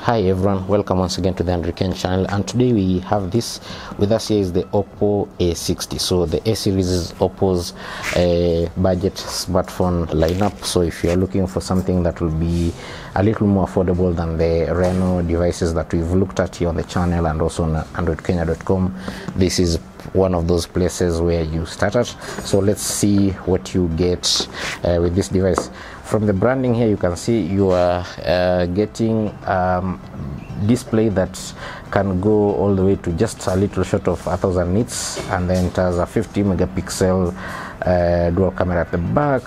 Hi everyone, welcome once again to the Andrew channel, and today we have this with us. Here is the Oppo A60. So the A series is Oppo's budget smartphone lineup. So if you're looking for something that will be a little more affordable than the Reno devices that we've looked at here on the channel and also on androidkenya.com, this is one of those places where you start at. So let's see what you get with this device. From the branding here, you can see you are getting display that can go all the way to just a little short of 1000 nits, and then it has a 50 megapixel dual camera at the back,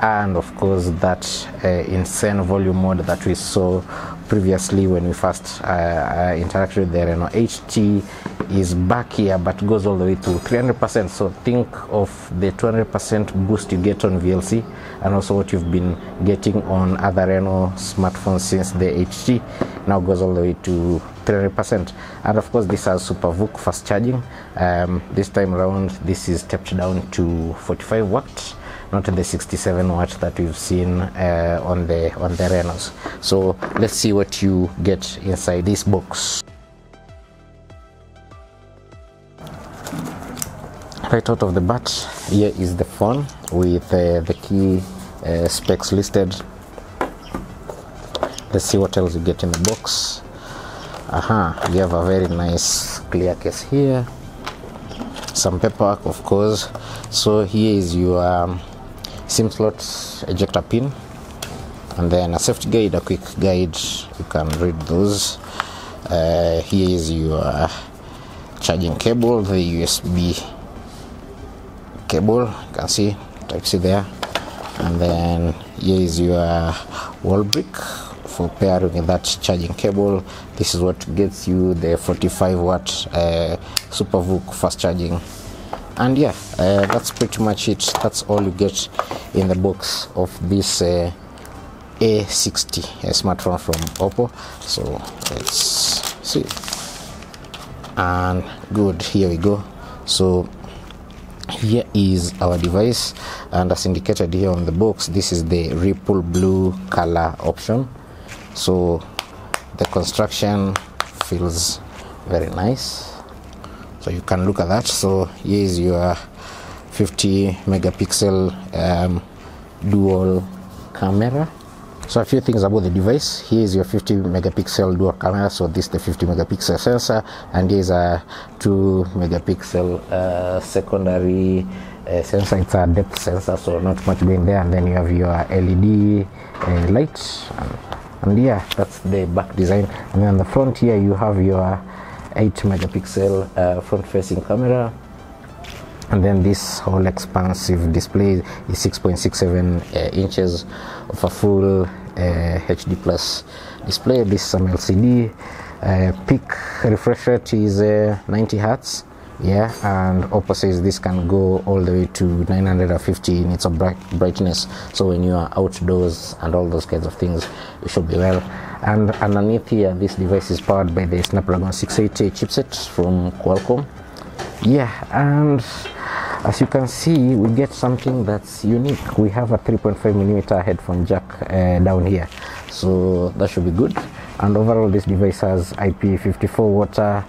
and of course that insane volume mode that we saw previously when we first interacted with the Reno HT is back here, but goes all the way to 300%. So think of the 200% boost you get on VLC, and also what you've been getting on other Reno smartphones since the HT now goes all the way to 300%. And of course this has SuperVOOC fast charging. This time around this is stepped down to 45 watt, not the 67 watt that we've seen on the Renos. So let's see what you get inside this box. Right out of the bat, here is the phone with the key specs listed. Let's see what else you get in the box. You have a very nice clear case here, some paperwork of course. So here is your SIM slot ejector pin, and then a safety guide, a quick guide, you can read those. Here is your charging cable, the USB cable, you can see Type-C there, and then here is your wall brick for pairing with that charging cable. This is what gets you the 45 watt SuperVOOC fast charging. And yeah, that's pretty much it. That's all you get in the box of this A60 smartphone from Oppo. So let's see. And good, here we go. So here is our device, and as indicated here on the box, this is the Ripple blue color option. So the construction feels very nice, so you can look at that. So here is your 50 megapixel dual camera. So a few things about the device. Here is your 50 megapixel dual camera. So this is the 50 megapixel sensor, and here is a 2 megapixel secondary sensor. It's a depth sensor, so not much going there. And then you have your LED light, and yeah, that's the back design. And then on the front here you have your 8 megapixel front facing camera, and then this whole expansive display is 6.67 inches of a full HD plus display. This is some LCD. Peak refresh rate is 90 hertz. Yeah, and Oppo says this can go all the way to 950 nits of brightness. So when you are outdoors and all those kinds of things, you should be well. And underneath here, this device is powered by the Snapdragon 680 chipset from Qualcomm. Yeah, and as you can see, we get something that's unique. We have a 3.5mm headphone jack down here, so that should be good. And overall this device has IP54 water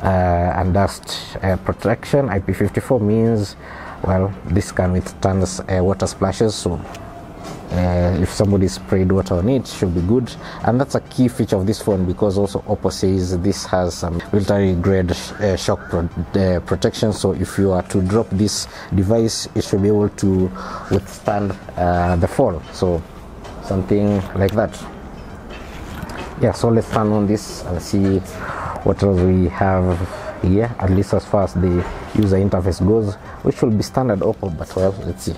and dust protection. IP54 means, well, this can withstand water splashes, so if somebody sprayed water on it, should be good. And that's a key feature of this phone, because also Oppo says this has some military grade shock protection. So if you are to drop this device, it should be able to withstand the fall, so something like that. Yeah, so let's turn on this and see what else we have here, at least as far as the user interface goes, which will be standard Oppo, but well, let's see.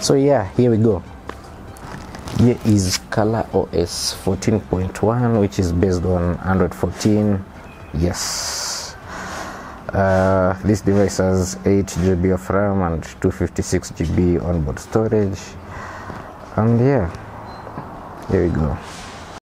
So yeah, here we go. Here is ColorOS 14.1, which is based on Android 14. Yes, this device has 8 GB of RAM and 256 GB onboard storage, and yeah, here we go.